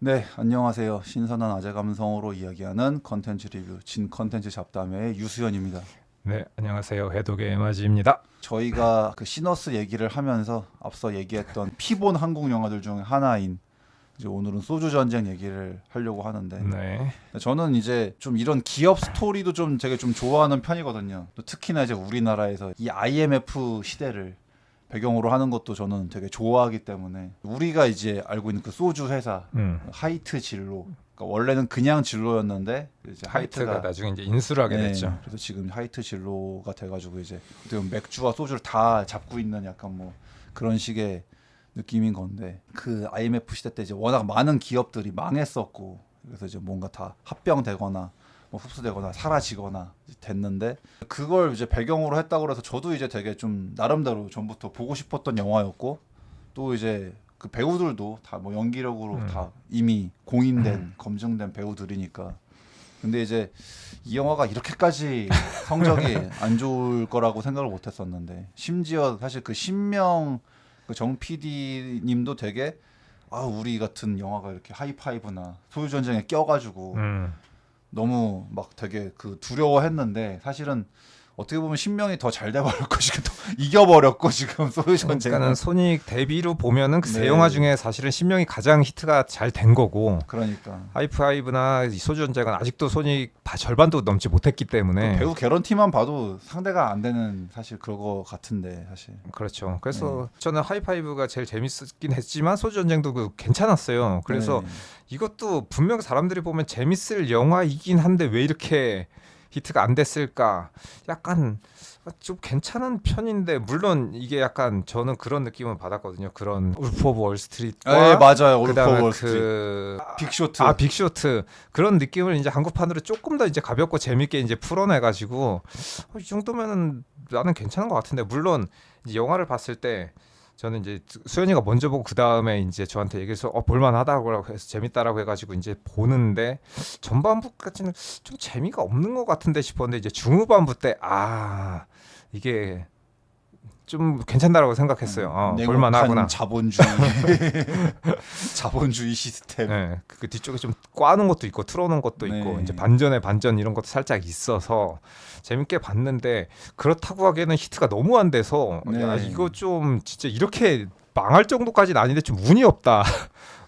네, 안녕하세요. 신선한 아재 감성으로 이야기하는 컨텐츠 리뷰 진 컨텐츠 잡담회의 유수연입니다. 네, 안녕하세요. 해독의 에마지입니다. 저희가 그 시너스 얘기를 하면서 앞서 얘기했던 피본 한국 영화들 중 하나인 이제 오늘은 소주 전쟁 얘기를 하려고 하는데 네, 저는 이제 좀 이런 기업 스토리도 좀 되게 좀 좋아하는 편이거든요. 또 특히나 이제 우리나라에서 이 IMF 시대를 배경으로 하는 것도 저는 되게 좋아하기 때문에 우리가 이제 알고 있는 그 소주 회사 하이트 진로, 그러니까 원래는 그냥 진로였는데 이제 하이트가 하이트가 나중에 이제 인수를 하게 네, 됐죠. 그래서 지금 하이트 진로가 돼가지고 이제 어떻게 보면 맥주와 소주를 다 잡고 있는 약간 뭐 그런 식의 느낌인 건데, 그 IMF 시대 때 이제 워낙 많은 기업들이 망했었고 그래서 이제 뭔가 다 합병되거나 뭐 흡수되거나 사라지거나 됐는데, 그걸 이제 배경으로 했다고 해서 저도 이제 되게 좀 나름대로 전부터 보고 싶었던 영화였고, 또 이제 그 배우들도 다 뭐 연기력으로 다 이미 공인된 검증된 배우들이니까. 근데 이제 이 영화가 이렇게까지 성적이 안 좋을 거라고 생각을 못 했었는데, 심지어 사실 그 신명 그 정 PD님도 되게 우리 같은 영화가 이렇게 하이파이브나 소유전쟁에 껴가지고 음, 너무 막 되게 그 두려워했는데, 사실은 어떻게 보면 신명이 더 잘 돼버렸고 지금 또 이겨버렸고 지금 그러니까는 소유전쟁은. 손익 대비로 보면은 그 세 영화 네, 중에 사실은 신명이 가장 히트가 잘 된 거고, 그러니까 하이프하이브나 소주전쟁은 아직도 손익 절반도 넘지 못했기 그 때문에 배우 개런티만 봐도 상대가 안 되는 사실 그거 같은데 사실. 그렇죠. 네, 그래서 저는 하이파이브가 제일 재밌었긴 했지만 소주전쟁도 괜찮았어요. 그래서 네. 이것도 분명 사람들이 보면 재밌을 영화이긴 한데 왜 이렇게 히트가 안 됐을까? 약간 좀 괜찮은 편인데, 물론 이게 약간 저는 그런 느낌을 받았거든요. 그런 울프 오브 예, 월스트리트와 맞아요. 올프 오브 그다음에 월스트리트, 빅쇼트. 빅쇼트 그런 느낌을 이제 한국판으로 조금 더 이제 가볍고 재밌게 이제 풀어내가지고 이 정도면은 나는 괜찮은 것 같은데, 물론 이제 영화를 봤을 때 저는 이제 수현이가 먼저 보고 그 다음에 이제 저한테 얘기해서 볼만하다고 해서 재밌다라고 해가지고 이제 보는데, 전반부까지는 좀 재미가 없는 것 같은데 싶었는데 이제 중후반부 때 이게 좀 괜찮다라고 생각했어요. 냉혹한 볼만하구나. 자본주의, 자본주의 시스템. 네, 그 뒤쪽에 좀 꽈는 것도 있고 틀어놓은 것도 있고 이제 네, 반전에 반전 이런 것도 살짝 있어서 재밌게 봤는데, 그렇다고 하기에는 히트가 너무 안 돼서 야 네. 이거 좀 진짜 이렇게 망할 정도까지는 아닌데 좀 운이 없다.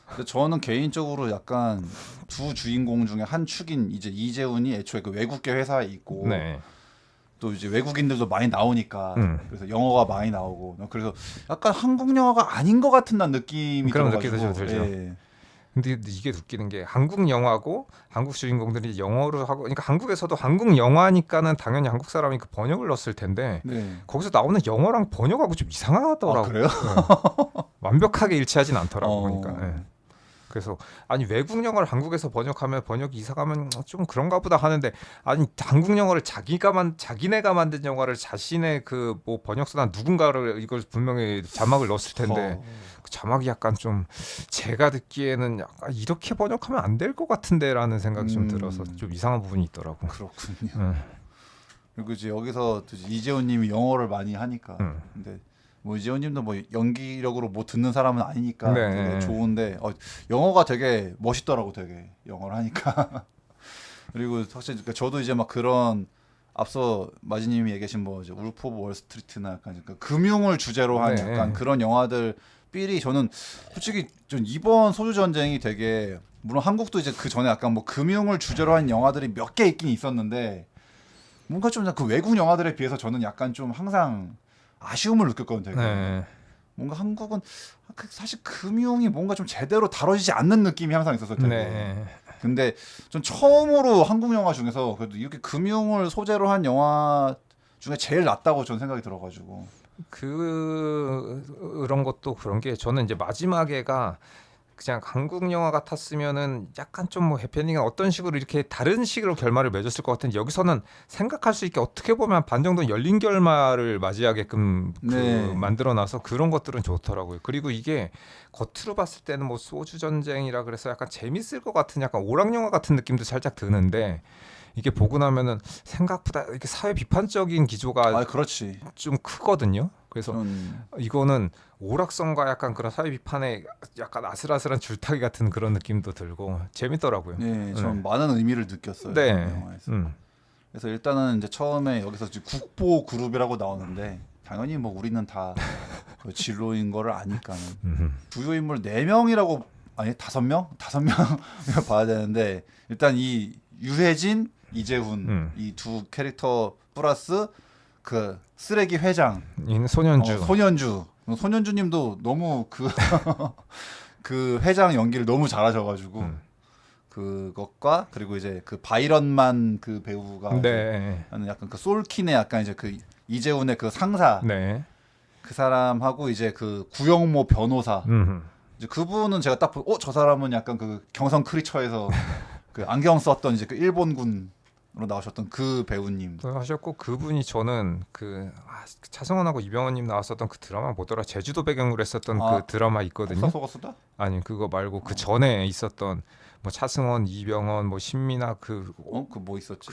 근데 저는 개인적으로 약간 두 주인공 중에 한 축인 이제 이재훈이 애초에 그 외국계 회사에 있고, 네, 또 이제 외국인들도 많이 나오니까 음, 그래서 영어가 많이 나오고, 그래서 약간 한국 영화가 아닌 것 같은 난 느낌이 그런 느낌도 좀 들어가지고. 들죠. 예. 근데 이게 웃기는 게 한국 영화고 한국 주인공들이 영어로 하고, 그러니까 한국에서도 한국 영화니까는 당연히 한국 사람이 그 번역을 넣었을 텐데 네. 거기서 나오는 영어랑 번역하고 좀 아, 이상하더라고. 그래요? 예. 완벽하게 일치하진 않더라고 보니까. 예. 어. 그래서 아니 외국 영화를 한국에서 번역하면 번역이 이상하면 좀 그런가 보다 하는데, 아니 한국 영화를 자기네가 만든 영화를 자신의 그 뭐 번역서나 누군가를 이걸 분명히 자막을 넣었을 텐데 허. 그 자막이 약간 좀 제가 듣기에는 약간 이렇게 번역하면 안 될 것 같은데라는 생각이 좀 들어서 음. 좀 이상한 부분이 있더라고. 그렇군요. 응, 그리고 이제 여기서 또 이제 이재훈님이 영어를 많이 하니까, 응. 근데 뭐 이재훈님도 뭐 연기력으로 뭐 듣는 사람은 아니니까 되게 네, 좋은데, 영어가 되게 멋있더라고 되게 영어를 하니까. 그리고 사실 그러니까 저도 이제 막 그런 앞서 마지님이 얘기하신 뭐 이제 울프 오브 월스트리트나 약간 그 금융을 주제로 한 약간 네, 그런 영화들 삘이, 저는 솔직히 좀 이번 소주 전쟁이 되게, 물론 한국도 이제 그 전에 약간 뭐 금융을 주제로 한 영화들이 몇 개 있긴 있었는데, 뭔가 좀 그 외국 영화들에 비해서 저는 약간 좀 항상 아쉬움을 느꼈거든요, 되게. 네, 뭔가 한국은 사실 금융이 뭔가 좀 제대로 다뤄지지 않는 느낌이 항상 있었어요, 되게. 네. 근데 전 처음으로 한국 영화 중에서 그래도 이렇게 금융을 소재로 한 영화 중에 제일 낫다고 저는 생각이 들어가지고. 그런 것도 그런 게, 저는 이제 마지막에가 그냥 한국 영화 같았으면은 약간 좀 뭐 해피엔딩은 어떤 식으로 이렇게 다른 식으로 결말을 맺었을 것 같은데, 여기서는 생각할 수 있게 어떻게 보면 반 정도 열린 결말을 맞이하게끔 그 네. 만들어놔서 그런 것들은 좋더라고요. 그리고 이게 겉으로 봤을 때는 뭐 소주 전쟁이라 그래서 약간 재밌을 것 같은 약간 오락 영화 같은 느낌도 살짝 드는데, 이게 보고 나면은 생각보다 이렇게 사회 비판적인 기조가 아 그렇지. 좀 크거든요. 그래서 저는 이거는 오락성과 약간 그런 사회 비판에 약간 아슬아슬한 줄타기 같은 그런 느낌도 들고 재밌더라고요. 네, 전 많은 의미를 느꼈어요. 이 네. 영화에서. 그래서 일단은 이제 처음에 여기서 이제 국보 그룹이라고 나오는데 당연히 뭐 우리는 다 그 진로인 거를 아니까는 주요 인물 4명이라고 아니 5명? 5명 봐야 되는데 일단 이 유해진, 이재훈 이 두 캐릭터 플러스 그 쓰레기 회장 소년주. 소년주님도 너무 그 그 회장 연기를 너무 잘하셔가지고 그것과 그리고 이제 그 바이런만 그 배우가 네. 하는 약간 그 솔킨의 약간 이제 그 이재훈의 그 상사 네. 그 사람하고 이제 그 구영모 변호사 이제 그분은 제가 딱 보고 저 사람은 약간 그 경성 크리처에서 그 안경 썼던 이제 그 일본군으로 나오셨던 그 배우님. 하셨고 그분이 저는 차승원하고 이병헌님 나왔었던 그 드라마 뭐더라 제주도 배경으로 했었던 그 드라마 있거든요. 폭사소가수다? 아니 그거 말고 그 전에 있었던 뭐 차승원, 이병헌, 뭐 신민아 그 뭐 있었지?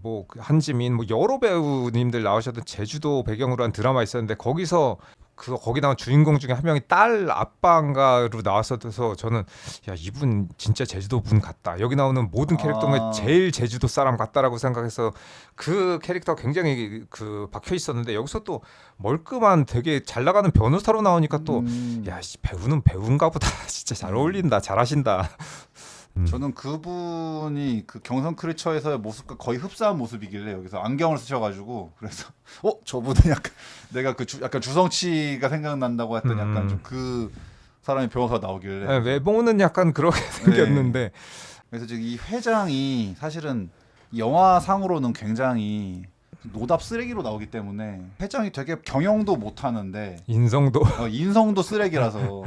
뭐 한지민 뭐 여러 배우님들 나오셨던 제주도 배경으로 한 드라마 있었는데 거기서 거기 나온 주인공 중에 한 명이 딸 아빠인가로 나왔어서 저는 야 이분 진짜 제주도 분 같다. 여기 나오는 모든 캐릭터가 제일 제주도 사람 같다라고 생각해서 그 캐릭터가 굉장히 그 박혀 있었는데 여기서 또 멀끔한 되게 잘 나가는 변호사로 나오니까 또 야 배우는 배우인가 보다. 진짜 잘 어울린다. 잘하신다. 저는 그분이 그 경성 크리처에서의 모습과 거의 흡사한 모습이길래 여기서 안경을 쓰셔가지고 그래서 저분은 약간 내가 약간 주성치가 생각난다고 했던 약간 좀 그 사람이 변호사 나오길래 네, 외모는 약간 그렇게 생겼는데 네. 그래서 지금 이 회장이 사실은 영화상으로는 굉장히 노답 쓰레기로 나오기 때문에 회장이 되게 경영도 못하는데 인성도 쓰레기라서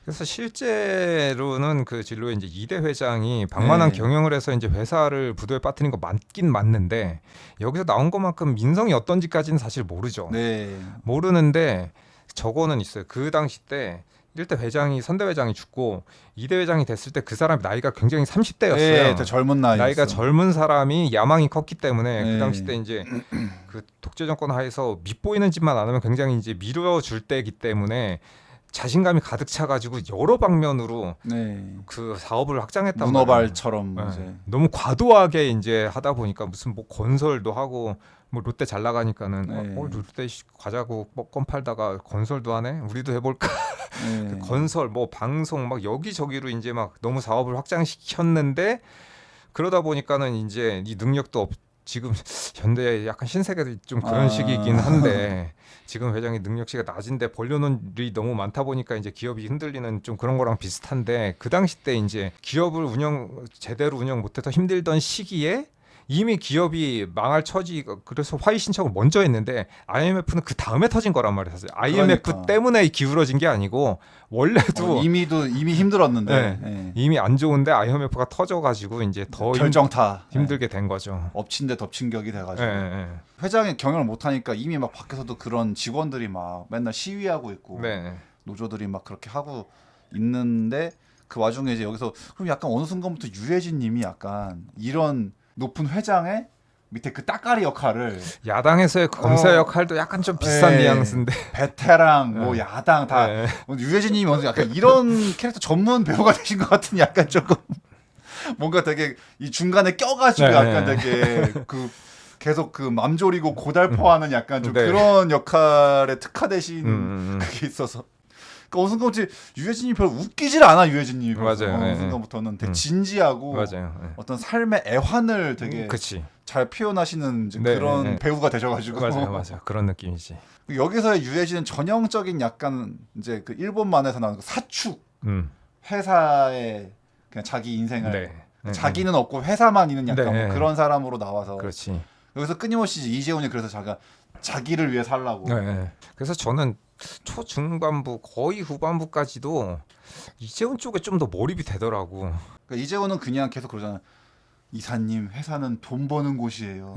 그래서 실제로는 그 진로에 이제 이대 회장이 방만한 경영을 해서 이제 회사를 부도에 빠뜨린 거 맞긴 맞는데 여기서 나온 것만큼 민성이 어떤지까지는 사실 모르죠. 네. 모르는데 저거는 있어요. 그 당시 때 1대 회장이 선대 회장이 죽고 2대 회장이 됐을 때 그 사람이 나이가 굉장히 30대였어요. 네, 젊은 나이가 젊은 사람이 야망이 컸기 때문에 그 당시 때 네. 이제 그 독재 정권 하에서 밑보이는 짓만 안 하면 굉장히 이제 밀어줄 때이기 때문에 자신감이 가득 차가지고 여러 방면으로 그 사업을 확장했단 말이에요. 문어발처럼 이제 너무 과도하게 이제 하다 보니까 무슨 뭐 건설도 하고 뭐 롯데 잘 나가니까는 롯데 과자고 껌 팔다가 건설도 하네. 우리도 해볼까? 그 건설 뭐 방송 막 여기저기로 이제 막 너무 사업을 확장시켰는데 그러다 보니까는 이제 이 능력도 지금 현대 약간 신세계 좀 그런 시기이긴 한데 지금 회장이 능력치가 낮은데 벌려놓은 일이 너무 많다 보니까 이제 기업이 흔들리는 좀 그런 거랑 비슷한데 그 당시 때 이제 기업을 제대로 운영 못해서 힘들던 시기에 이미 기업이 망할 처지 그래서 화의 신청을 먼저 했는데 IMF는 그 다음에 터진 거란 말이에요. IMF 때문에 기울어진 게 아니고 원래도 이미 힘들었는데 이미 안 좋은데 IMF가 터져가지고 이제 더 결정타 힘들게 된 거죠. 엎친 데 덮친 격이 돼가지고 회장이 경영을 못하니까 이미 막 밖에서도 그런 직원들이 막 맨날 시위하고 있고 노조들이 막 그렇게 하고 있는데 그 와중에 이제 여기서 그럼 약간 어느 순간부터 유해진님이 약간 이런 높은 회장의 밑에 그 따까리 역할을 야당에서의 검사 역할도 약간 좀 비싼 뉘앙스인데 베테랑 뭐 야당 다 유해진님이 먼저 약간 이런 캐릭터 전문 배우가 되신 것 같은 약간 조금 뭔가 되게 이 중간에 껴가지고 약간 되게 그 계속 그 맘졸이고 고달퍼하는 약간 좀 그런 역할에 특화되신 그게 있어서 어느 순간부터 유해진이 별로 웃기질 않아. 유해진이 맞아요. 어느 순간부터는 되게 진지하고 어떤 삶의 애환을 되게 잘 표현하시는 그런 배우가 되셔가지고 맞아요. 그런 느낌이지. 여기서의 유해진은 전형적인 약간 이제 그 일본만에서 나오는 그 사축 회사의 그냥 자기 인생을 자기는 없고 회사만 있는 약간 뭐 그런 사람으로 나와서 여기서 끊임없이 이재훈이 그래서 자기를 위해 살라고. 그래서 저는 초중반부 거의 후반부까지도 이재훈 쪽에 좀 더 몰입이 되더라고. 그러니까 이재훈은 그냥 계속 그러잖아. 이사님 회사는 돈 버는 곳이에요.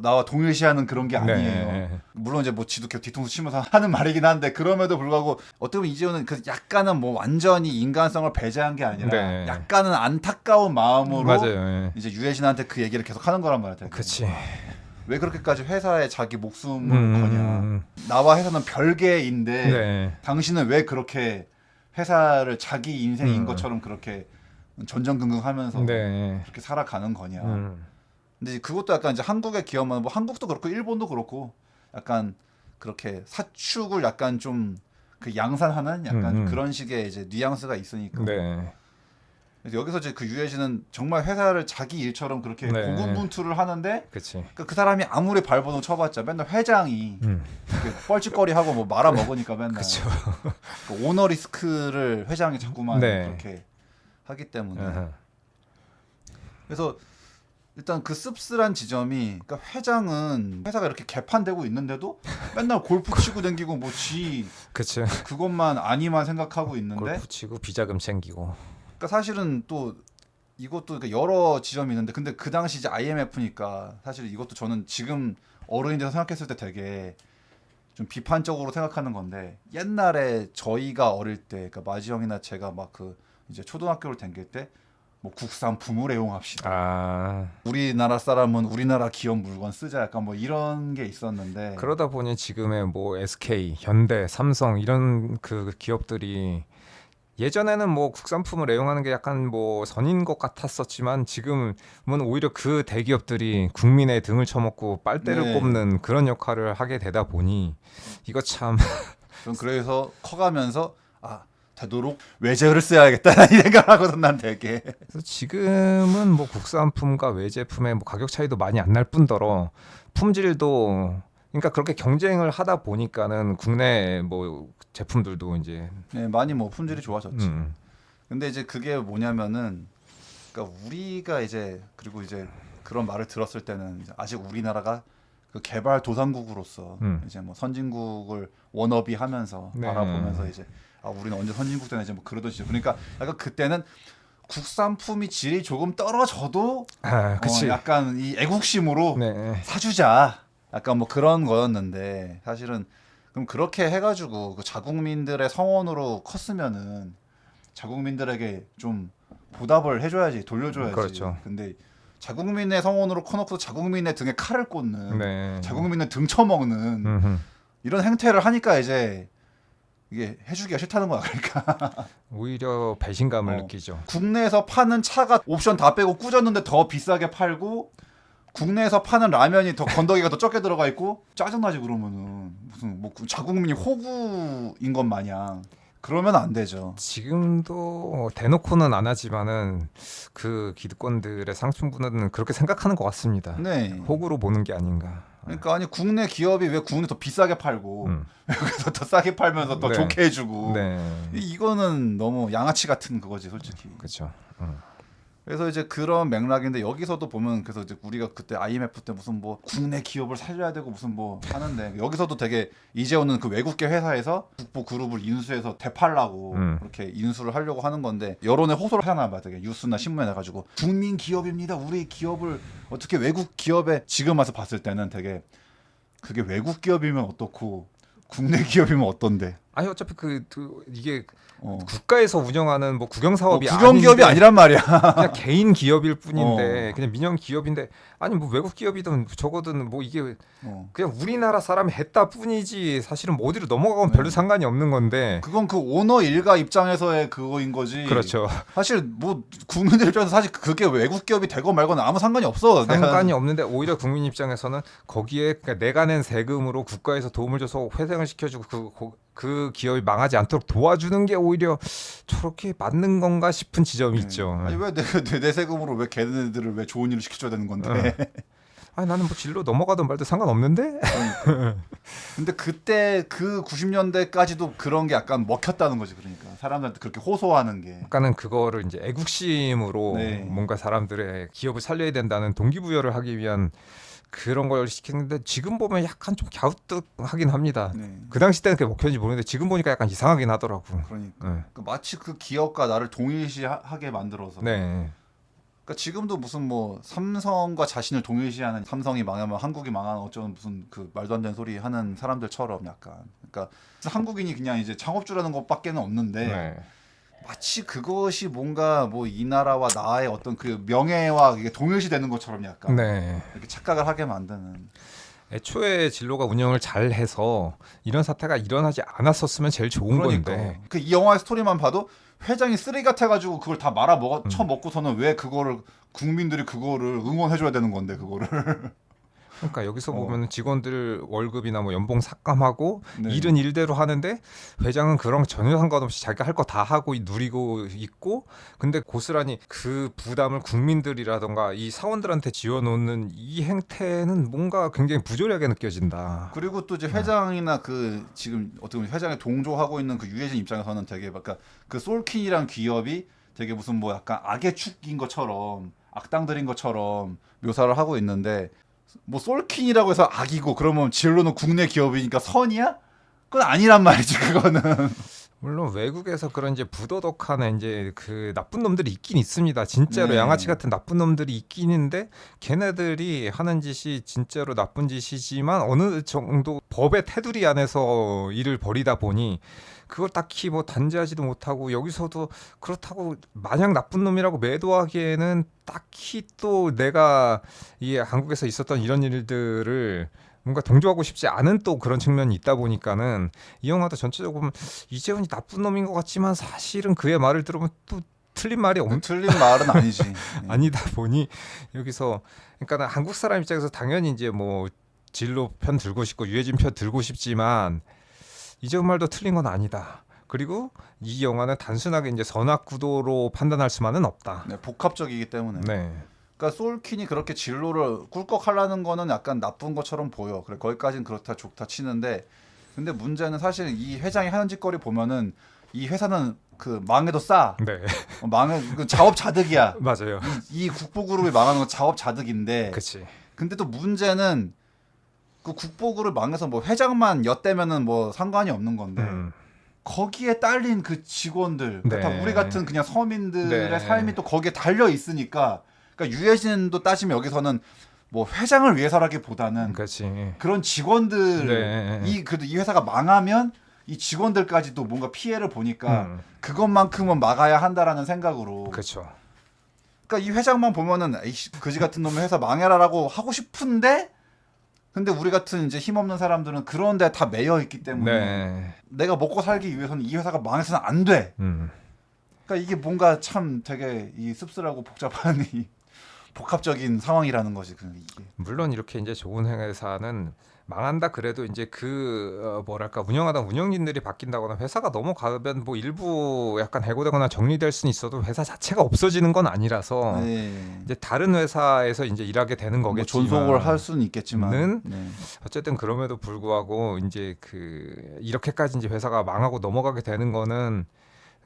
나와 동일시하는 그런 게 아니에요. 네. 물론 이제 뭐 지도 뒤통수 치면서 하는 말이긴 한데 그럼에도 불구하고 어떻게 보면 이재호는 그 약간은 뭐 완전히 인간성을 배제한 게 아니라 네. 약간은 안타까운 마음으로 맞아요. 예. 이제 유해진한테 그 얘기를 계속 하는 거란 말이야. 되게. 그치. 왜 그렇게까지 회사에 자기 목숨을 거냐. 나와 회사는 별개인데 네. 당신은 왜 그렇게 회사를 자기 인생인 음. 것처럼 그렇게 전전긍긍하면서 네. 그렇게 살아가는 거냐. 음. 근데 이제 그것도 약간 이제 한국의 기업만 뭐 한국도 그렇고 일본도 그렇고 약간 그렇게 사축을 약간 좀 그 양산하는 약간 그런 식의 이제 뉘앙스가 있으니까. 네. 그래서 여기서 이제 그 유해진은 정말 회사를 자기 일처럼 그렇게 네. 고군분투를 하는데 그치. 그 사람이 아무리 발버둥 쳐봤자 맨날 회장이 이렇게 뻘짓거리하고 뭐 말아먹으니까 맨날 그쵸. 그 오너 리스크를 회장이 자꾸만 네. 그렇게 하기 때문에 아하. 그래서 일단 그 씁쓸한 지점이 그러니까 회장은 회사가 이렇게 개판되고 있는데도 맨날 골프 치고 댕기고 뭐지 그치. 그것만 아니만 생각하고 있는데 골프 치고 비자금 챙기고. 그러니까 사실은 또 이것도 그러니까 여러 지점이 있는데 근데 그 당시 이제 IMF니까 사실 이것도 저는 지금 어른이 돼서 생각했을 때 되게 좀 비판적으로 생각하는 건데 옛날에 저희가 어릴 때 그러니까 마지 형이나 제가 막 그 이제 초등학교를 다닐 때 뭐 국산품을 애용합시다. 아. 우리나라 사람은 우리나라 기업 물건 쓰자 약간 뭐 이런 게 있었는데 그러다 보니 지금의 뭐 SK, 현대, 삼성 이런 그 기업들이 예전에는 뭐 국산품을 애용하는 게 약간 뭐 선인 것 같았었지만 지금은 오히려 그 대기업들이 국민의 등을 쳐먹고 빨대를 네. 꼽는 그런 역할을 하게 되다 보니 이거 참 전 그래서 커가면서 아 되도록 외제를 써야겠다라는 생각을 하거든 난 되게 그래서 지금은 뭐 국산품과 외제품의 뭐 가격 차이도 많이 안 날 뿐더러 품질도 그러니까 그렇게 경쟁을 하다 보니까는 국내 뭐 제품들도 이제 네, 많이 뭐 품질이 좋아졌지. 음, 근데 이제 그게 뭐냐면은 그러니까 우리가 이제 그리고 이제 그런 말을 들었을 때는 이제 아직 우리나라가 그 개발 도상국으로서 이제 뭐 선진국을 워너비 하면서 네. 바라보면서 이제 아 우리는 언제 선진국 되나 이제 뭐 그러던 시절. 그러니까 약간 그때는 국산품이 질이 조금 떨어져도 아, 그치. 약간 이 애국심으로 네. 사주자. 약간 뭐 그런 거였는데 사실은 그럼 그렇게 해가지고 그 자국민들의 성원으로 컸으면은 자국민들에게 좀 보답을 해줘야지 돌려줘야지. 그렇죠. 근데 자국민의 성원으로 커놓고 자국민의 등에 칼을 꽂는 네. 자국민의 등 쳐먹는 음흠. 이런 행태를 하니까 이제 이게 해주기가 싫다는 거야. 그러니까 오히려 배신감을 어. 느끼죠. 국내에서 파는 차가 옵션 다 빼고 꾸졌는데 더 비싸게 팔고 국내에서 파는 라면이 더 건더기가 더 적게 들어가 있고 짜증나지 그러면은 무슨 뭐 자국민이 호구인 것 마냥 그러면 안 되죠. 지금도 대놓고는 안 하지만은 그 기득권들의 상층부는 그렇게 생각하는 것 같습니다. 네. 호구로 보는 게 아닌가. 그러니까 아니 국내 기업이 왜 국내 더 비싸게 팔고 여기서 더 싸게 팔면서 더 네. 좋게 해주고 네. 이거는 너무 양아치 같은 그거지 솔직히. 그렇죠. 그래서 이제 그런 맥락인데 여기서도 보면 그래서 이제 우리가 그때 IMF 때 무슨 뭐 국내 기업을 살려야 되고 무슨 뭐 하는데 여기서도 되게 이재호는 그 외국계 회사에서 국보 그룹을 인수해서 되팔라고 그렇게 인수를 하려고 하는 건데 여론에 호소를 하나 봐 되게 뉴스나 신문에 나가지고 국민 기업입니다 우리 기업을 어떻게 외국 기업에 지금 와서 봤을 때는 되게 그게 외국 기업이면 어떻고 국내 기업이면 어떤데 아니 어차피 이게 어. 국가에서 운영하는 뭐 국영 사업이 국영 기업이 아니란 말이야. 그냥 개인 기업일 뿐인데 그냥 민영 기업인데 아니 뭐 외국 기업이든 적어든 뭐 이게 그냥 우리나라 사람이 했다 뿐이지 사실은 뭐 어디로 넘어가면 별로 상관이 없는 건데 그건 그 오너 일가 입장에서의 그거인 거지. 그렇죠. 사실 뭐 국민들 입장에서 사실 그게 외국 기업이 되고 말고는 아무 상관이 없어. 상관이 없는데 오히려 국민 입장에서는 거기에 그러니까 내가 낸 세금으로 국가에서 도움을 줘서 회생을 시켜주고 그 기업이 망하지 않도록 도와주는 게 오히려 저렇게 맞는 건가 싶은 지점이 있죠. 아니 왜 내 세금으로 왜 걔네들을 왜 좋은 일을 시켜줘야 되는 건데? 아니 나는 뭐 진로 넘어가든 말든 상관없는데. 근데 그때 그 90년대까지도 그런 게 약간 먹혔다는 거지 그러니까 사람들한테 그렇게 호소하는 게. 약간은 그거를 이제 애국심으로 네. 뭔가 사람들의 기업을 살려야 된다는 동기부여를 하기 위한 그런 걸 시키는데 지금 보면 약간 좀 갸우뚱하긴 합니다. 네. 그 당시 때는 그게 먹혔는지 모르겠는데 지금 보니까 약간 이상하긴 하더라고. 그러니까 네. 마치 그 기업과 나를 동일시하게 만들어서. 네. 그러니까 지금도 무슨 뭐 삼성과 자신을 동일시하는 삼성이 망하면 한국이 망하는 어쩌면 무슨 그 말도 안 되는 소리 하는 사람들처럼 약간 그러니까 한국인이 그냥 이제 창업주라는 것밖에는 없는데 네. 마치 그것이 뭔가 뭐 이 나라와 나의 어떤 그 명예와 이게 동일시되는 것처럼 약간 네. 이렇게 착각을 하게 만드는. 애초에 진로가 운영을 잘 해서 이런 사태가 일어나지 않았었으면 제일 좋은 건데. 그 이 영화의 스토리만 봐도 회장이 쓰레기 같아가지고 그걸 다 말아 먹어 쳐먹고서는 왜 그거를 국민들이 그거를 응원해줘야 되는 건데 그거를. 그러니까 여기서 보면 직원들 월급이나 뭐 연봉 삭감하고 네. 일은 일대로 하는데 회장은 그런 전혀 상관없이 자기가 할 거 다 하고 누리고 있고 근데 고스란히 그 부담을 국민들이라던가 이 사원들한테 지어놓는 이 행태는 뭔가 굉장히 부조리하게 느껴진다. 그리고 또 이제 회장이나 그 지금 어떻게 보면 회장에 동조하고 있는 그 유해진 입장에서는 되게 약간 그 솔킨이란 기업이 되게 무슨 뭐 약간 악의 축인 것처럼 악당들인 것처럼 묘사를 하고 있는데 뭐 솔킨이라고 해서 악이고 그러면 진로는 국내 기업이니까 선이야? 그건 아니란 말이지 그거는. 물론 외국에서 그런 이제 부도덕한 이제 그 나쁜 놈들이 있긴 있습니다. 진짜로 네. 양아치 같은 나쁜 놈들이 있긴 있는데 걔네들이 하는 짓이 진짜로 나쁜 짓이지만 어느 정도 법의 테두리 안에서 일을 벌이다 보니 그걸 딱히 뭐 단죄하지도 못하고 여기서도 그렇다고 마냥 나쁜 놈이라고 매도하기에는 딱히 또 내가 이 한국에서 있었던 이런 일들을 뭔가 동조하고 싶지 않은 또 그런 측면이 있다 보니까는 이 영화도 전체적으로 보면 이재훈이 나쁜 놈인 것 같지만 사실은 그의 말을 들으면 또 틀린 말이 틀린 말은 아니지. 아니다 보니 여기서 그러니까 한국 사람 입장에서 당연히 이제 뭐 진로 편 들고 싶고 유해진 편 들고 싶지만 이재훈 말도 틀린 건 아니다. 그리고 이 영화는 단순하게 이제 선악 구도로 판단할 수만은 없다. 네, 복합적이기 때문에. 네. 그러니까 솔킨이 그렇게 진로를 꿀꺽하려는 거는 약간 나쁜 것처럼 보여. 그래 거기까지는 그렇다 좋다 치는데 근데 문제는 사실 이 회장이 하는 짓거리 보면은 이 회사는 그 망해도 싸. 네. 망해 그 자업자득이야. 맞아요. 이 국보그룹이 망하는 건 자업자득인데. 그렇지. 근데 또 문제는 그 국보그룹 망해서 뭐 회장만 엿대면은 뭐 상관이 없는 건데 거기에 딸린 그 직원들, 네. 그러니까 우리 같은 그냥 서민들의 네. 삶이 또 거기에 달려 있으니까. 그러니까 유해진도 따지면 여기서는 뭐 회장을 위해서라기보다는 그렇지. 그런 직원들 네. 이 그래도 이 회사가 망하면 이 직원들까지도 뭔가 피해를 보니까 그것만큼은 막아야 한다라는 생각으로. 그렇죠. 그러니까 이 회장만 보면은 에이씨 그지 같은 놈의 회사 망해라라고 하고 싶은데 근데 우리 같은 이제 힘없는 사람들은 그런데 다 매여 있기 때문에 네. 내가 먹고 살기 위해서는 이 회사가 망해서는 안 돼. 그러니까 이게 뭔가 참 되게 이 씁쓸하고 복잡한 이 복합적인 상황이라는 거지. 이게. 물론 이렇게 이제 좋은 회사는 망한다 그래도 이제 그 뭐랄까 운영하던 운영진들이 바뀐다거나 회사가 넘어가면 뭐 일부 약간 해고되거나 정리될 수는 있어도 회사 자체가 없어지는 건 아니라서 네. 이제 다른 회사에서 이제 일하게 되는 뭐 거겠지만 존속을 할 수는 있겠지만 네. 어쨌든 그럼에도 불구하고 이제 그 이렇게까지 이제 회사가 망하고 넘어가게 되는 거는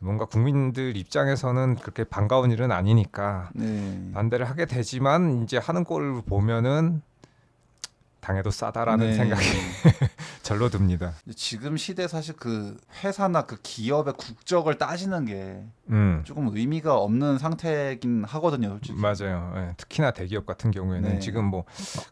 뭔가 국민들 입장에서는 그렇게 반가운 일은 아니니까 네. 반대를 하게 되지만 이제 하는 걸 보면은 당해도 싸다라는 네. 생각이 절로 듭니다. 지금 시대 사실 그 회사나 그 기업의 국적을 따지는 게 조금 의미가 없는 상태긴 하거든요, 솔직히. 맞아요. 예, 특히나 대기업 같은 경우에는 네. 지금 뭐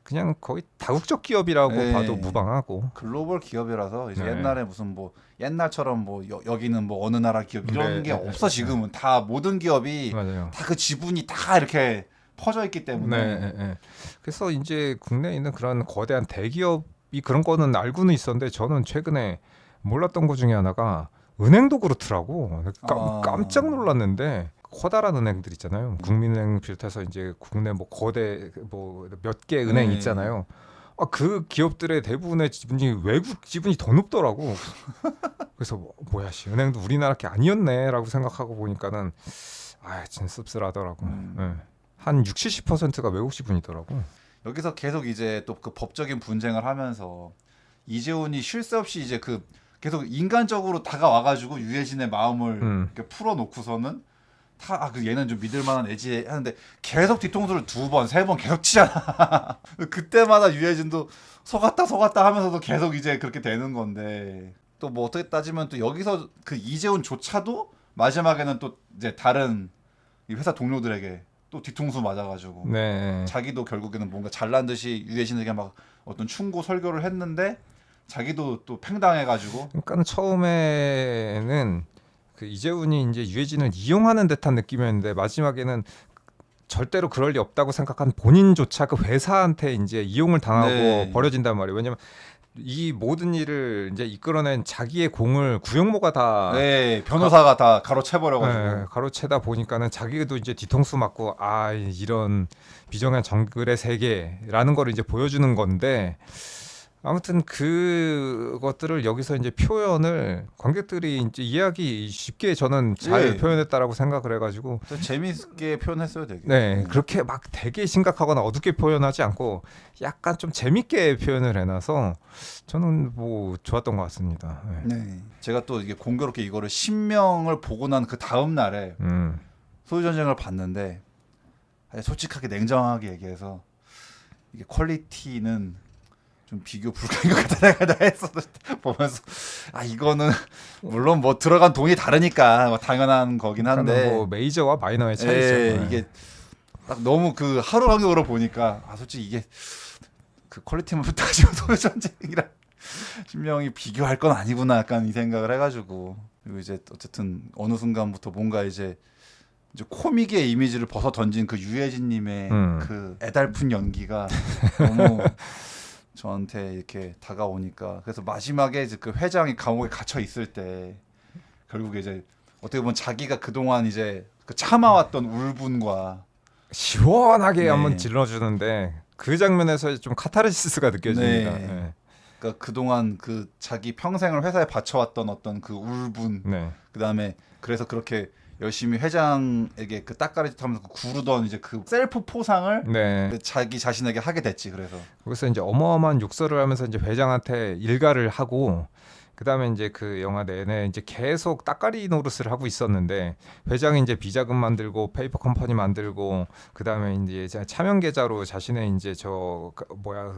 그냥 거의 다국적 기업이라고 네. 봐도 무방하고. 글로벌 기업이라서 이제 네. 옛날에 무슨 뭐 옛날처럼 뭐 여기는 뭐 어느 나라 기업 이런 네, 게 네, 없어. 지금은 다 모든 기업이 맞아요. 다 그 지분이 다 이렇게 퍼져 있기 때문에. 네, 네. 그래서 이제 국내에 있는 그런 거대한 대기업이 그런 거는 알고는 있었는데 저는 최근에 몰랐던 것 중에 하나가 은행도 그렇더라고. 깜짝 놀랐는데 커다란 은행들 있잖아요. 국민은행 비롯해서 이제 국내 뭐 거대 뭐 몇 개 은행 네. 있잖아요. 그 기업들의 대부분의 지분이 외국 지분이 더 높더라고. 그래서 뭐야 씨 은행도 우리나라 게 아니었네라고 생각하고 보니까는 진짜 씁쓸하더라고. 네. 한 60~70%가 외국 지분이더라고. 여기서 계속 이제 또 그 법적인 분쟁을 하면서 이재훈이 쉴 새 없이 이제 그 계속 인간적으로 다가와가지고 유해진의 마음을 이렇게 풀어놓고서는 그 얘는 좀 믿을만한 애지 하는데 계속 뒤통수를 2번, 3번 계속 치잖아. 그때마다 유해진도 속았다 하면서도 계속 이제 그렇게 되는 건데 또 뭐 어떻게 따지면 또 여기서 그 이재훈조차도 마지막에는 또 이제 다른 이 회사 동료들에게 또 뒤통수 맞아가지고 네. 자기도 결국에는 뭔가 잘난 듯이 유해진에게 막 어떤 충고 설교를 했는데 자기도 또 팽당해가지고 그러니까 처음에는 그 이재훈이 이제 유해진을 이용하는 듯한 느낌이었는데 마지막에는 절대로 그럴 리 없다고 생각한 본인조차 그 회사한테 이제 이용을 당하고 네. 버려진단 말이에요. 왜냐면 이 모든 일을 이제 이끌어낸 자기의 공을 구영모가 다 네, 변호사가 다 가로채버려가지고 네, 가로채다 보니까는 자기도 이제 뒤통수 맞고 아 이런 비정한 정글의 세계라는 걸 이제 보여주는 건데 아무튼 그것들을 여기서 이제 표현을 관객들이 이제 이해하기 쉽게 저는 잘 예. 표현했다라고 생각을 해가지고 재밌게 표현했어요 되게. 네 그렇게 막 되게 심각하거나 어둡게 표현하지 않고 약간 좀 재밌게 표현을 해놔서 저는 뭐 좋았던 것 같습니다. 네. 네. 제가 또 이게 공교롭게 이거를 신명을 보고 난 그 다음 날에 소유전쟁을 봤는데 솔직하게 냉정하게 얘기해서 이게 퀄리티는 좀 비교 불가인 것 같다 내가 했어 보면서 아 이거는 물론 뭐 들어간 돈이 다르니까 뭐 당연한 거긴 한데 뭐 메이저와 마이너의 차이죠. 예, 네. 이게 딱 너무 그 하루 간격으로 보니까 아 솔직히 이게 그 퀄리티만 따지고 소유전쟁이랑 신명이 비교할 건 아니구나 약간 이 생각을 해가지고 그리고 이제 어쨌든 어느 순간부터 뭔가 이제 코믹의 이미지를 벗어 던진 그 유해진님의 그 애달픈 연기가 너무 저한테 이렇게 다가오니까 그래서 마지막에 이제 그 회장이 감옥에 갇혀 있을 때 결국에 이제 어떻게 보면 자기가 그동안 이제 그 참아왔던 울분과 시원하게 네. 한번 질러주는데 그 장면에서 좀 카타르시스가 느껴집니다. 네. 네. 그러니까 그동안 그 자기 평생을 회사에 바쳐왔던 어떤 그 울분 네. 그다음에 그래서 그렇게 열심히 회장에게 그 따까리짓 하면서 구르던 이제 그 셀프 포상을 네. 자기 자신에게 하게 됐지 그래서 거기서 이제 어마어마한 욕설을 하면서 이제 회장한테 일가를 하고 그다음에 이제 그 영화 내내 이제 계속 따까리 노릇을 하고 있었는데 회장이 이제 비자금 만들고 페이퍼 컴퍼니 만들고 그다음에 이제 차명 계좌로 자신의 이제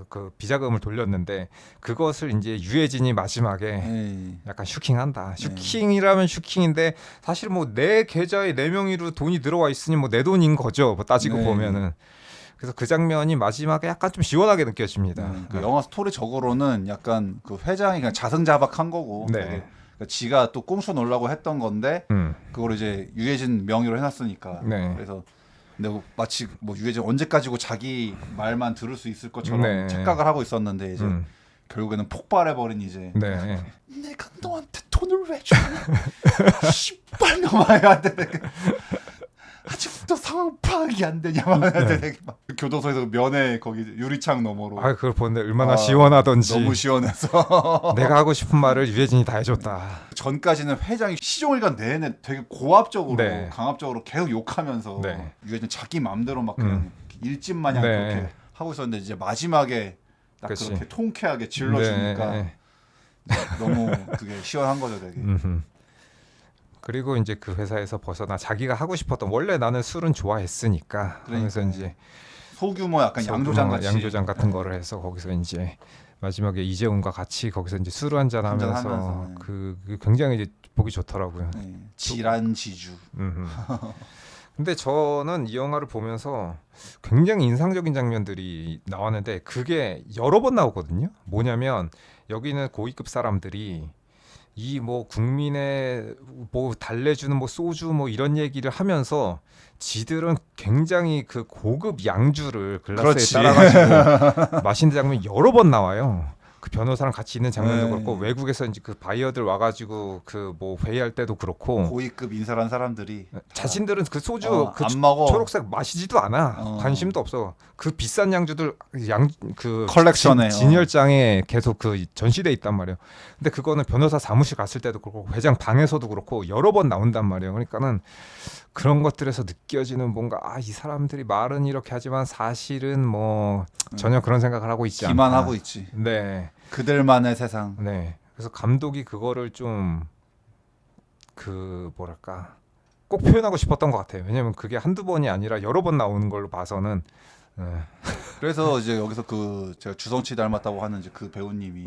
그 비자금을 돌렸는데 그것을 이제 유해진이 마지막에 에이, 약간 슈킹한다. 슈킹이라면 슈킹인데 사실 뭐 내 계좌에 내 명의로 돈이 들어와 있으니 뭐 내 돈인 거죠. 뭐 따지고 네. 보면은. 그래서 그 장면이 마지막에 약간 좀 시원하게 느껴집니다. 그 영화 스토리적으로는 약간 그 회장이 그냥 자승자박한 거고 네. 되게 그러니까 지가 또 꼼수 놀라고 했던 건데 음. 그걸 이제 유해진 명의로 해놨으니까 네. 그래서 근데 마치 뭐 유해진 언제까지고 자기 말만 들을 수 있을 것처럼 네. 착각을 하고 있었는데 이제 결국에는 폭발해버린 이제 네. 내가 너한테 돈을 왜 줘? 씨발 놈아한테 아직도 상황 파악이 안 되냐 막 되게 막 교도소에서 면회 거기 유리창 너머로 아 그걸 보는데 얼마나 시원하던지. 너무 시원해서 내가 하고 싶은 말을 유해진이 다 해줬다. 전까지는 회장이 시종일관 내내 되게 고압적으로 네. 강압적으로 계속 욕하면서 네. 유해진 자기 맘대로 막 그냥 일진 마냥 네. 그렇게 하고 있었는데 이제 마지막에 딱 그치. 그렇게 통쾌하게 질러주니까 네. 너무 그게 시원한 거죠 되게. 그리고 이제 그 회사에서 벗어나 자기가 하고 싶었던 원래 나는 술은 좋아했으니까 하면서 그러니까요. 이제 소규모 약간 양조장 같이 양조장 같은 거를 해서 거기서 이제 마지막에 이재훈과 같이 거기서 이제 술 한잔 하면서 한잔하면서, 네. 그 굉장히 이제 보기 좋더라고요. 네, 지란지주. 근데 저는 이 영화를 보면서 굉장히 인상적인 장면들이 나왔는데 그게 여러 번 나오거든요. 뭐냐면 여기는 고위급 사람들이 이 뭐 국민의 뭐 달래주는 뭐 소주 뭐 이런 얘기를 하면서 지들은 굉장히 그 고급 양주를 글라스에 그렇지. 따라가지고 마시는 장면이 여러 번 나와요. 그 변호사랑 같이 있는 장면도 네. 그렇고 외국에서 이제 그 바이어들 와가지고 그 뭐 회의할 때도 그렇고 고위급 인사란 사람들이 자신들은 그 소주 그 안 먹어. 초록색 마시지도 않아. 관심도 없어. 그 비싼 양주들 그 컬렉션에 진열장에 계속 그 전시돼 있단 말이에요. 근데 그거는 변호사 사무실 갔을 때도 그렇고 회장 방에서도 그렇고 여러 번 나온단 말이에요. 그러니까는 그런 것들에서 느껴지는 뭔가 이 사람들이 말은 이렇게 하지만 사실은 뭐 전혀 그런 생각을 하고 있지 않다. 기만하고 있지. 네. 그들만의 세상. 네. 그래서 감독이 그거를 좀 그 뭐랄까 꼭 표현하고 싶었던 것 같아요. 왜냐면 그게 한두 번이 아니라 여러 번 나오는 걸로 봐서는 그래서 이제 여기서 그 제가 주성치 닮았다고 하는 이제 그 배우님이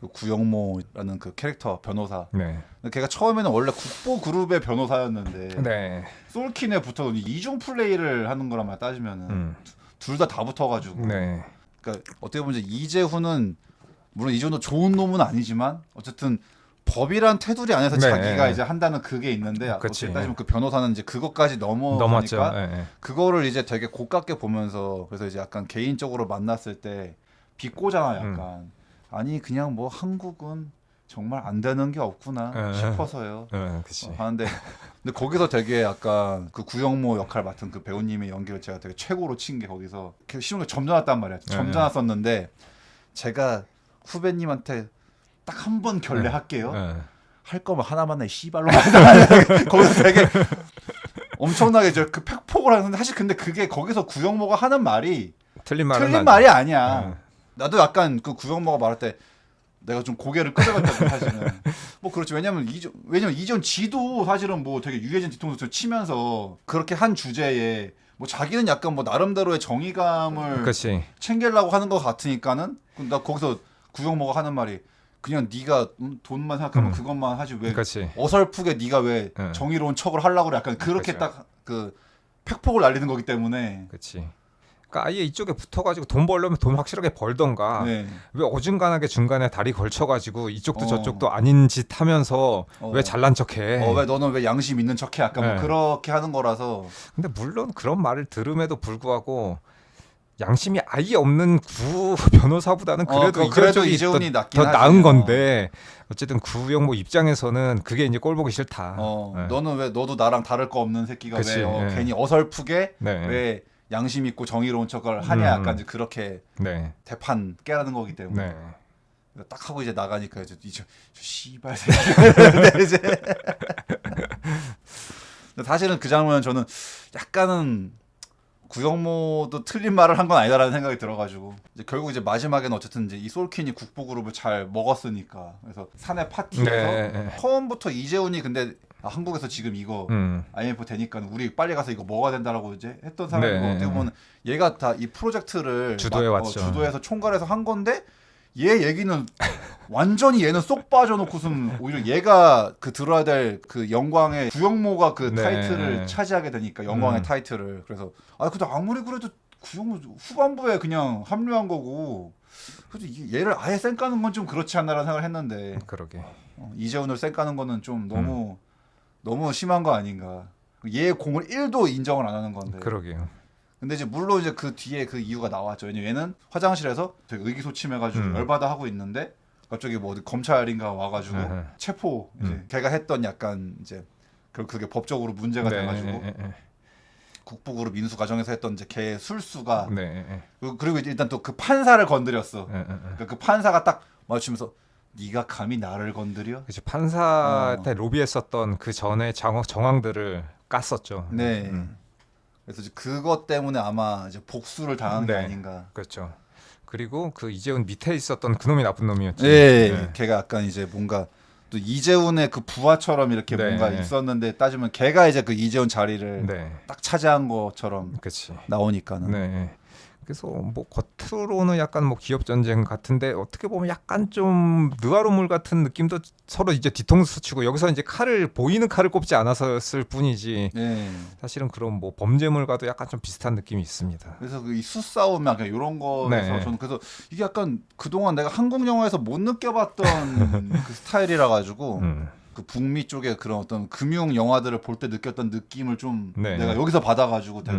그 구영모라는 그 캐릭터 변호사. 네. 근데 걔가 처음에는 원래 국보 그룹의 변호사였는데 네. 솔킨에 붙어 이중 플레이를 하는 거라만 따지면은 둘 다 붙어가지고. 네. 그러니까 어떻게 보면 이제 이재훈은 물론 이재훈도 좋은 놈은 아니지만 어쨌든 법이란 테두리 안에서 네. 자기가 이제 한다는 그게 있는데 그치. 어떻게 따지면 그 변호사는 이제 그것까지 넘었죠. 넘어가니까 네. 그거를 이제 되게 고깝게 보면서 그래서 이제 약간 개인적으로 만났을 때 비꼬잖아 약간 아니 그냥 뭐 한국은 정말 안 되는 게 없구나 싶어서요. 그치. 하는데 근데 거기서 되게 약간 그 구영모 역할 맡은 그 배우님의 연기를 제가 되게 최고로 친 게 거기서 쉬운 게 점잖았단 말이야. 점잖았었는데 제가 후배님한테 딱 한 번 결례할게요. 할 거면 하나만 해 씨발로 거기서 되게 엄청나게 그 팩폭을 하는데 사실 근데 그게 거기서 구영모가 하는 말이 틀린 말이 아니야. 나도 약간 그 구영모가 말할 때 내가 좀 고개를 끄덕였거든 사실은. 뭐 그렇지 왜냐면 이전 지도 사실은 뭐 되게 유해진 뒤통수 치면서 그렇게 한 주제에 뭐 자기는 약간 뭐 나름대로의 정의감을 그치. 챙기려고 하는 것 같으니까는 나 거기서 구영모가 하는 말이 그냥 네가 돈만 생각하면 그것만 하지 왜 그치. 어설프게 네가 왜 정의로운 척을 하려고 그래 약간 그렇게 그치. 딱 그 팩폭을 날리는 거기 때문에 그치. 그러니까 아예 이쪽에 붙어가지고 돈 벌려면 돈 확실하게 벌던가 네. 왜 어중간하게 중간에 다리 걸쳐가지고 이쪽도 저쪽도 아닌 짓 하면서 왜 잘난 척해? 왜 너는 왜 양심 있는 척해? 약간 뭐 그렇게 하는 거라서. 근데 물론 그런 말을 들음에도 불구하고 양심이 아예 없는 구 변호사보다는 그래도 그래도 이재훈이 더 나은 건데 어쨌든 구영모 입장에서는 그게 이제 꼴 보기 싫다. 너는 왜 너도 나랑 다를 거 없는 새끼가 그치, 왜 괜히 어설프게 네. 왜 양심 있고 정의로운 척을 하냐 약간 이제 그렇게 네. 대판 깨라는 거기 때문에 네. 딱 하고 이제 나가니까 이제 저 씨발 새끼 이제 사실은 그 장면 저는 약간은 구영모도 틀린 말을 한 건 아니다라는 생각이 들어가지고 이제 결국 이제 마지막에는 어쨌든 이제 이 솔킨이 국보 그룹을 잘 먹었으니까 그래서 사내 파티에서 처음부터 이재훈이 근데 한국에서 지금 이거 IMF 되니까 우리 빨리 가서 이거 먹어야 된다라고 이제 했던 사람이고 어떻게 보면 얘가 다 이 프로젝트를 주도해서 총괄해서 한 건데 얘 얘기는 완전히 얘는 쏙 빠져놓고선 오히려 얘가 그 들어야 될 그 영광의 구영모가 그 타이틀을 차지하게 되니까 영광의 타이틀을 그래서 근데 아무리 그래도 구영모 후반부에 그냥 합류한 거고 그래도 얘를 아예 쌩 까는 건 좀 그렇지 않나라는 생각을 했는데 그러게 이재훈을 쌩 까는 거는 좀 너무 심한 거 아닌가 얘 공을 1도 인정을 안 하는 건데 그러게요. 근데 이제 물론 이제 그 뒤에 그 이유가 나왔죠. 왜냐면 얘는 화장실에서 되게 의기소침해가지고 열받아 하고 있는데 갑자기 뭐 어디 검찰인가 와가지고 체포 이제 걔가 했던 약간 이제 그게 법적으로 문제가 돼가지고 국부그룹 인수 과정에서 했던 이제 걔 술수가 그리고 이제 일단 또 그 판사를 건드렸어. 그러니까 그 판사가 딱 마주치면서 네가 감히 나를 건드려? 그치 판사한테 로비했었던 그 전에 정황들을 깠었죠. 네. 그래서 이제 그것 때문에 아마 이제 복수를 당한 게 아닌가. 그렇죠. 그리고 그 이재훈 밑에 있었던 그놈이 나쁜 놈이었지. 네. 걔가 약간 이제 뭔가 또 이재훈의 그 부하처럼 이렇게 뭔가 있었는데 따지면 걔가 이제 그 이재훈 자리를 딱 차지한 것처럼 나오니까는. 네. 그래서 뭐 겉으로는 약간 뭐 기업 전쟁 같은데 어떻게 보면 약간 좀 느와르물 같은 느낌도 서로 이제 뒤통수 치고 여기서 이제 보이는 칼을 꼽지 않았었을 뿐이지 사실은 그런 뭐 범죄물과도 약간 좀 비슷한 느낌이 있습니다. 그래서 이 수싸움 약간 이런 거에서 저는 그래서 이게 약간 그동안 내가 한국 영화에서 못 느껴봤던 그 스타일이라 가지고 그 북미 쪽의 그런 어떤 금융 영화들을 볼 때 느꼈던 느낌을 좀 내가 여기서 받아가지고 되게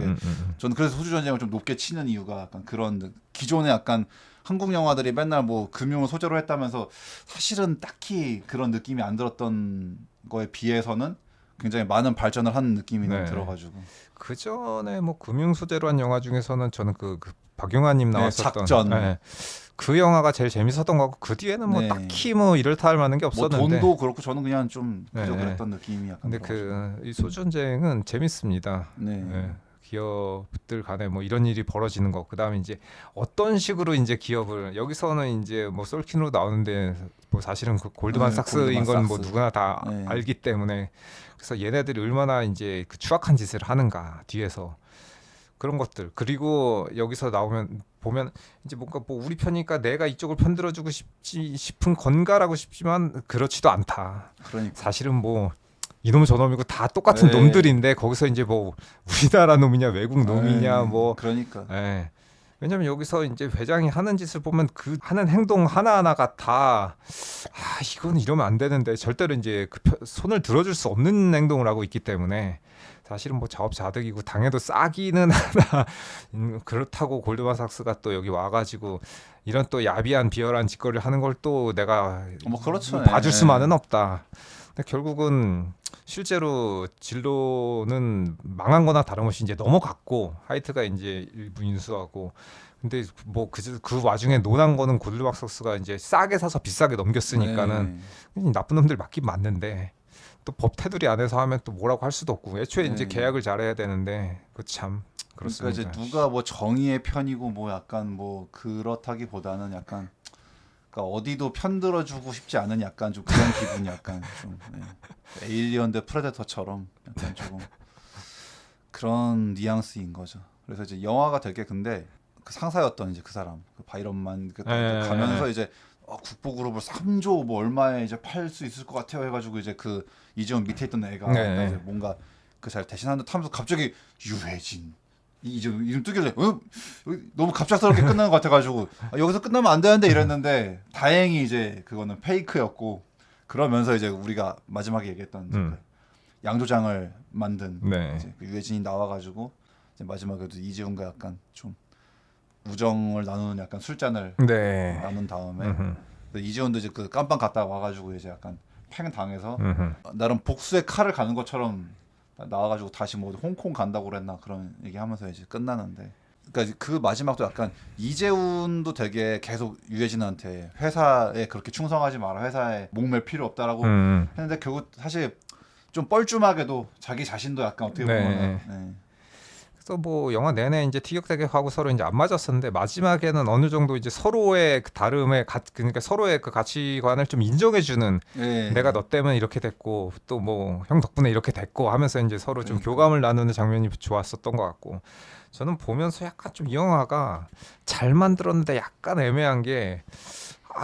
저는 그래서 호주 전쟁을 좀 높게 치는 이유가 약간 그런 기존에 약간 한국 영화들이 맨날 뭐 금융을 소재로 했다면서 사실은 딱히 그런 느낌이 안 들었던 거에 비해서는 굉장히 많은 발전을 한 느낌이 들어가지고 그 전에 뭐 금융 소재로 한 영화 중에서는 저는 그 박용환님 나왔었던 작전 그 영화가 제일 재밌었던 것 같고 그 뒤에는 뭐 딱히 뭐 이렇다 할 만한 게 없었는데 뭐 돈도 그렇고 저는 그냥 좀 그저 그랬던 느낌이 약간 근데 이 소전쟁은 재밌습니다. 기업들 간에 뭐 이런 일이 벌어지는 거 그다음에 이제 어떤 식으로 이제 기업을 여기서는 이제 뭐 솔킨으로 나오는데 뭐 사실은 그 골드만삭스인 건 뭐 누구나 다 알기 때문에 그래서 얘네들이 얼마나 이제 그 추악한 짓을 하는가 뒤에서 그런 것들 그리고 여기서 나오면 보면 이제 뭔가 뭐 우리 편이니까 내가 이쪽을 편들어주고 싶은 건가라고 싶지만 그렇지도 않다. 그러니까 사실은 뭐 이놈 저놈이고 다 똑같은 네. 놈들인데 거기서 이제 뭐 우리나라 놈이냐 외국 놈이냐 에이, 뭐 그러니까 예. 왜냐면 여기서 이제 회장이 하는 짓을 보면 그 하는 행동 하나하나가 다 이건 이러면 안 되는데 절대로 이제 손을 들어줄 수 없는 행동을 하고 있기 때문에 사실은 뭐 자업자득이고 당해도 싸기는 하나 그렇다고 골드만삭스가 또 여기 와가지고 이런 또 야비한 비열한 짓거리를 하는 걸 또 내가 뭐 그렇죠. 봐줄 예. 수만은 없다. 근데 결국은 실제로 진로는 망한 거나 다름없이 이제 넘어갔고 하이트가 이제 일부 인수하고 근데 뭐 그 와중에 논한 거는 골드박삭스가 이제 싸게 사서 비싸게 넘겼으니까는 나쁜 놈들 맞긴 맞는데 또 법 테두리 안에서 하면 또 뭐라고 할 수도 없고 애초에 이제 계약을 잘해야 되는데 그 참 그렇습니다. 그러니까 이제 누가 뭐 정의의 편이고 뭐 약간 뭐 그렇다기보다는 약간 그러니까 어디도 편들어주고 싶지 않은 약간 좀 그런 기분이 약간 좀 에일리언 대 프레데터처럼 약간 조금 그런 뉘앙스인 거죠. 그래서 이제 영화가 되게 근데 그 상사였던 이제 그 사람 그 바이런만 가면서 이제 국보그룹을 3조 뭐 얼마에 이제 팔 수 있을 것 같아요 해가지고 이제 그 이재훈 밑에 있던 애가 이제 뭔가 그 잘 대신하는 타면서 갑자기 유해진 이재훈 이름 뜨길래 너무 갑작스럽게 끝나는 것 같아가지고 여기서 끝나면 안 되는데 이랬는데 다행히 이제 그거는 페이크였고 그러면서 이제 우리가 마지막에 얘기했던 그 양조장을 만든 이제 그 유해진이 나와가지고 이제 마지막에도 이재훈과 약간 좀 우정을 나누는 약간 술잔을 나눈 다음에 이재훈도 이제 그 깜빵 갔다 와가지고 이제 약간 팽 당해서 나름 복수의 칼을 가는 것처럼 나와가지고 다시 뭐 홍콩 간다고 그랬나 그런 얘기하면서 이제 끝나는데 그러니까 그 마지막도 약간 이재훈도 되게 계속 유해진한테 회사에 그렇게 충성하지 마라 회사에 목맬 필요 없다라고 했는데 결국 사실 좀 뻘쭘하게도 자기 자신도 약간 어떻게 보면 그래서 뭐 영화 내내 이제 티격태격하고 서로 이제 안 맞았었는데 마지막에는 어느 정도 이제 서로의 그 다름의 그러니까 서로의 그 가치관을 좀 인정해주는 내가 너 때문에 이렇게 됐고 또 뭐 형 덕분에 이렇게 됐고 하면서 이제 서로 좀 교감을 나누는 장면이 좋았었던 것 같고 저는 보면서 약간 좀 이 영화가 잘 만들었는데 약간 애매한 게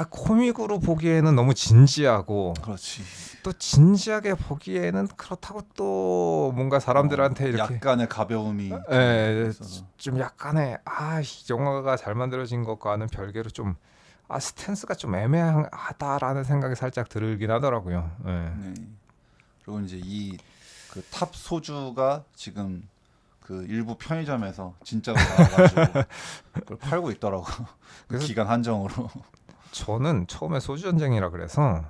코믹으로 보기에는 너무 진지하고 그렇지. 또 진지하게 보기에는 그렇다고 또 뭔가 사람들한테 이렇게 약간의 가벼움이 좀 약간의 이 영화가 잘 만들어진 것과는 별개로 좀 스탠스가 좀 애매하다라는 생각이 살짝 들긴 하더라고요. 그리고 이제 이 그 탑 소주가 지금 그 일부 편의점에서 진짜로 나와가지고 그걸 팔고 있더라고. 그 기간 한정으로. 저는 처음에 소주 전쟁이라 그래서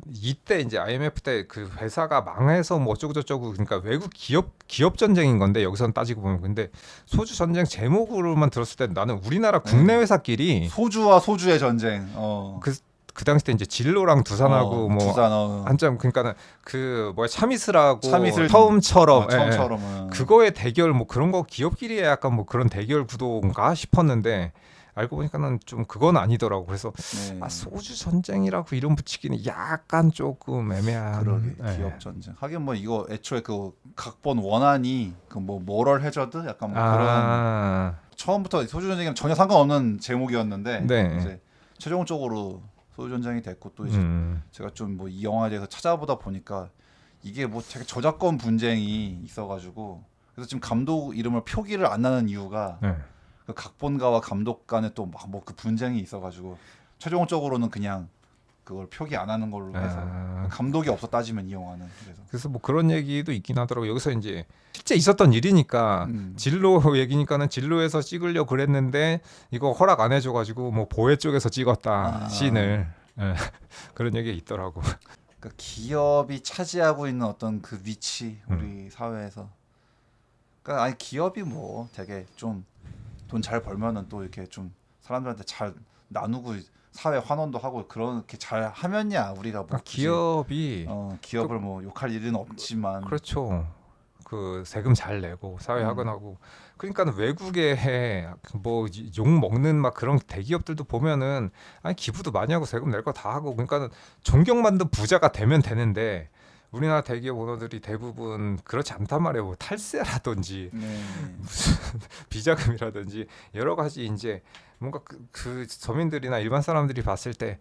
이때 이제 IMF 때 그 회사가 망해서 뭐 어쩌고 저쩌고 그러니까 외국 기업 전쟁인 건데 여기서는 따지고 보면 근데 소주 전쟁 제목으로만 들었을 때 나는 우리나라 국내 회사끼리 소주와 소주의 전쟁. 그 당시 때 이제 진로랑 두산하고 뭐 두산, 한참 그러니까는 그 뭐야 참이슬하고 참이슬 처음처럼 그거의 대결 뭐 그런 거 기업끼리의 약간 뭐 그런 대결 구도인가 싶었는데 알고 보니까는 좀 그건 아니더라고. 그래서 소주 전쟁이라고 이름 붙이기는 약간 조금 애매한. 그러게 기업 전쟁. 하긴 뭐 이거 애초에 그 각본 원안이 그 뭐 모럴 해저드 약간 뭐 그런 처음부터 소주 전쟁이랑 전혀 상관없는 제목이었는데 이제 최종적으로 소주 전쟁이 됐고 또 이제 제가 좀 뭐 이 영화에 대해서 찾아보다 보니까 이게 뭐 되게 저작권 분쟁이 있어가지고 그래서 지금 감독 이름을 표기를 안 하는 이유가. 그 각본가와 감독 간에 또 막 뭐 그 분쟁이 있어가지고 최종적으로는 그냥 그걸 표기 안 하는 걸로 해서 감독이 없어 따지면 이 영화는 그래서 뭐 그런 얘기도 있긴 하더라고. 여기서 이제 실제 있었던 일이니까 진로 얘기니까는 진로에서 찍으려고 그랬는데 이거 허락 안 해줘가지고 뭐 보혜 쪽에서 찍었다 씬을 그런 얘기가 있더라고. 그러니까 기업이 차지하고 있는 어떤 그 위치 우리 사회에서 그러니까 아니 기업이 뭐 되게 좀 돈 잘 벌면은 또 이렇게 좀 사람들한테 잘 나누고 사회 환원도 하고 그렇게 잘 하면야 우리가 뭐 기업이 기업을 뭐 욕할 일은 없지만 그렇죠. 그 세금 잘 내고 사회 하근하고 그러니까는 외국에 뭐 욕 먹는 막 그런 대기업들도 보면은 기부도 많이 하고 세금 낼 거 다 하고 그러니까는 존경받는 부자가 되면 되는데 우리나라 대기업 오너들이 대부분 그렇지 않단 말이에요. 뭐 탈세라든지 네. 비자금이라든지 여러 가지 이제 뭔가 그 서민들이나 일반 사람들이 봤을 때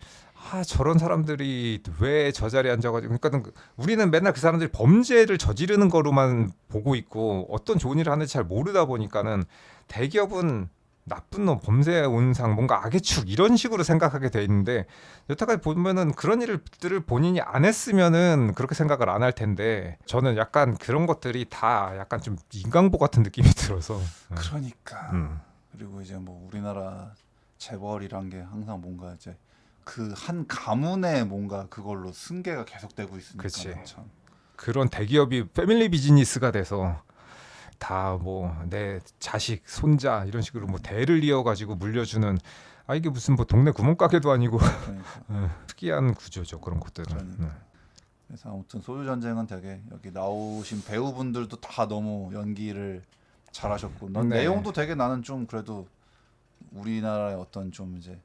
저런 사람들이 왜 저 자리에 앉아가지고 그러니까 우리는 맨날 그 사람들이 범죄를 저지르는 거로만 보고 있고 어떤 좋은 일을 하는지 잘 모르다 보니까는 대기업은 나쁜 놈, 범죄 온상, 뭔가 악의 축 이런 식으로 생각하게 돼 있는데 여태까지 보면은 그런 일들을 본인이 안 했으면은 그렇게 생각을 안 할 텐데 저는 약간 그런 것들이 다 약간 좀 인강보 같은 느낌이 들어서 그러니까. 음. 그리고 이제 뭐 우리나라 재벌이란 게 항상 뭔가 이제 그 한 가문에 뭔가 그걸로 승계가 계속되고 있으니까 그치. 참. 그런 대기업이 패밀리 비즈니스가 돼서 다 뭐 내 자식, 손자 이런 식으로 뭐 대를 이어가지고 물려주는 이게 무슨 뭐 동네 구멍가게도 아니고 그러니까. 특이한 구조죠 그런 것들은. 그러니까. 그래서 아무튼 소주 전쟁은 되게 여기 나오신 배우분들도 다 너무 연기를 잘하셨고 난 네. 내용도 되게 나는 좀 그래도 우리나라의 어떤 좀 이제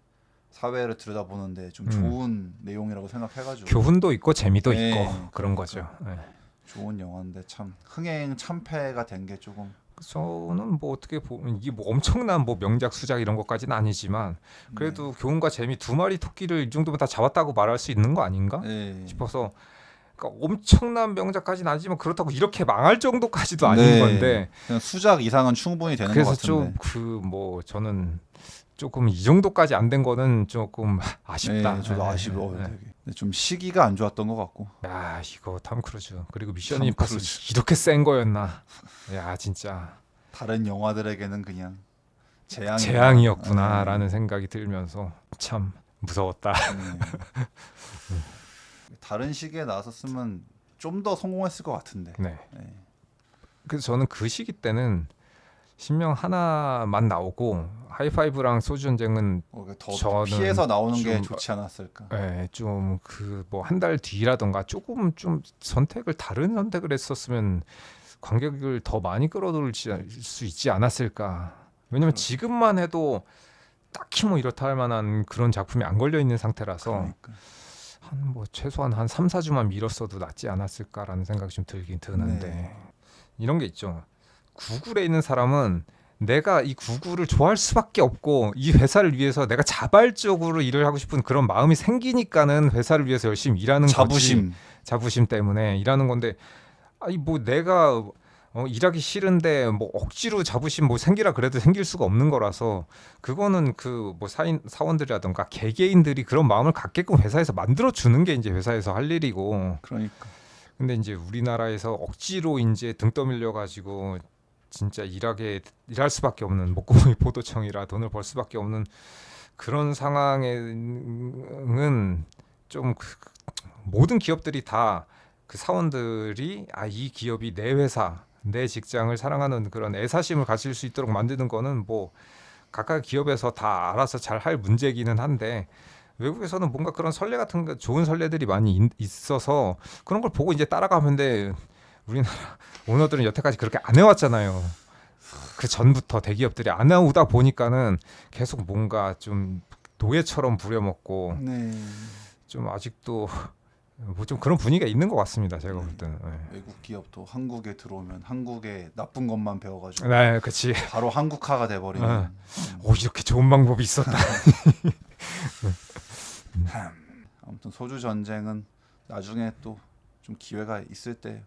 사회를 들여다보는데 좀 좋은 내용이라고 생각해가지고 교훈도 있고 재미도 네, 있고 그런 그러니까. 거죠. 네. 좋은 영화인데 참 흥행 참패가 된 게 조금 저는 뭐 어떻게 보면 이게 뭐 엄청난 뭐 명작 수작 이런 것까지는 아니지만 그래도 교훈과 재미 두 마리 토끼를 이 정도면 다 잡았다고 말할 수 있는 거 아닌가 네. 싶어서 그러니까 엄청난 명작까지는 아니지만 그렇다고 이렇게 망할 정도까지도 아닌 네. 건데 그냥 수작 이상은 충분히 되는 것 그래서 같은데 좀 그 뭐 저는 조금 이 정도까지 안 된 거는 조금 아쉽다. 네, 저도 네, 아쉬워요 네. 되게. 근데 좀 시기가 안 좋았던 것 같고 야 이거 탐 크루즈 그리고 미션 탐 임파서블 크루즈. 이렇게 센 거였나? 야 진짜 다른 영화들에게는 그냥 재앙이었구나라는 생각이 들면서 참 무서웠다. 네. 다른 시기에 나왔었으면 좀 더 성공했을 것 같은데. 네. 네. 그래서 저는 그 시기 때는 신명 하나만 나오고 하이파이브랑 소주 전쟁은 더 저는 피해서 나오는 게 좀- 좋지 않았을까. 좀 그 뭐 한 달 뒤라던가 조금 좀 다른 선택을 했었으면 관객을 더 많이 끌어들일 수 있지 않았을까. 왜냐면 그렇죠. 지금만 해도 딱히 뭐 이렇다 할 만한 그런 작품이 안 걸려 있는 상태라서 그러니까. 한 뭐 최소한 한 3, 4주만 미뤘어도 낫지 않았을까라는 생각이 좀 들긴 드는데 네. 이런 게 있죠. 구글에 있는 사람은 내가 이 구글을 좋아할 수밖에 없고 이 회사를 위해서 내가 자발적으로 일을 하고 싶은 그런 마음이 생기니까는 회사를 위해서 열심히 일하는 거지. 자부심 때문에 일하는 건데 뭐 내가 일하기 싫은데 뭐 억지로 자부심 뭐 생기라 그래도 생길 수가 없는 거라서 그거는 그 뭐 사원들이라든가 개개인들이 그런 마음을 갖게끔 회사에서 만들어 주는 게 이제 회사에서 할 일이고 그러니까. 근데 이제 우리나라에서 억지로 이제 등 떠밀려 가지고 진짜 일할 수밖에 없는 목구멍이 포도청이라 돈을 벌 수밖에 없는 그런 상황에는 좀 모든 기업들이 다 그 사원들이 이 기업이 내 회사, 내 직장을 사랑하는 그런 애사심을 가질 수 있도록 만드는 거는 뭐 각각 기업에서 다 알아서 잘 할 문제기는 한데 외국에서는 뭔가 그런 선례 같은 거 좋은 선례들이 많이 있어서 그런 걸 보고 이제 따라가면 돼. 우리나라 오너들은 여태까지 그렇게 안 해왔잖아요. 그 전부터 대기업들이 안 해오다 보니까는 계속 뭔가 좀 노예처럼 부려먹고 네. 좀 아직도 뭐 좀 그런 분위기가 있는 것 같습니다. 제가 볼 때는. 외국 기업도 한국에 들어오면 한국의 나쁜 것만 배워가지고 네, 그렇지. 바로 한국화가 돼버리는. 이렇게 좋은 방법이 있었다. 아무튼 소주 전쟁은 나중에 또 좀 기회가 있을 때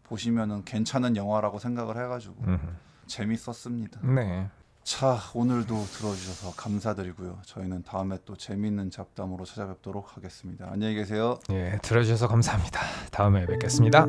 보시면은 괜찮은 영화라고 생각을 해가지고 재밌었습니다. 네. 자, 오늘도 들어주셔서 감사드리고요. 저희는 다음에 또 재미있는 잡담으로 찾아뵙도록 하겠습니다. 안녕히 계세요. 예, 들어주셔서 감사합니다. 다음에 뵙겠습니다.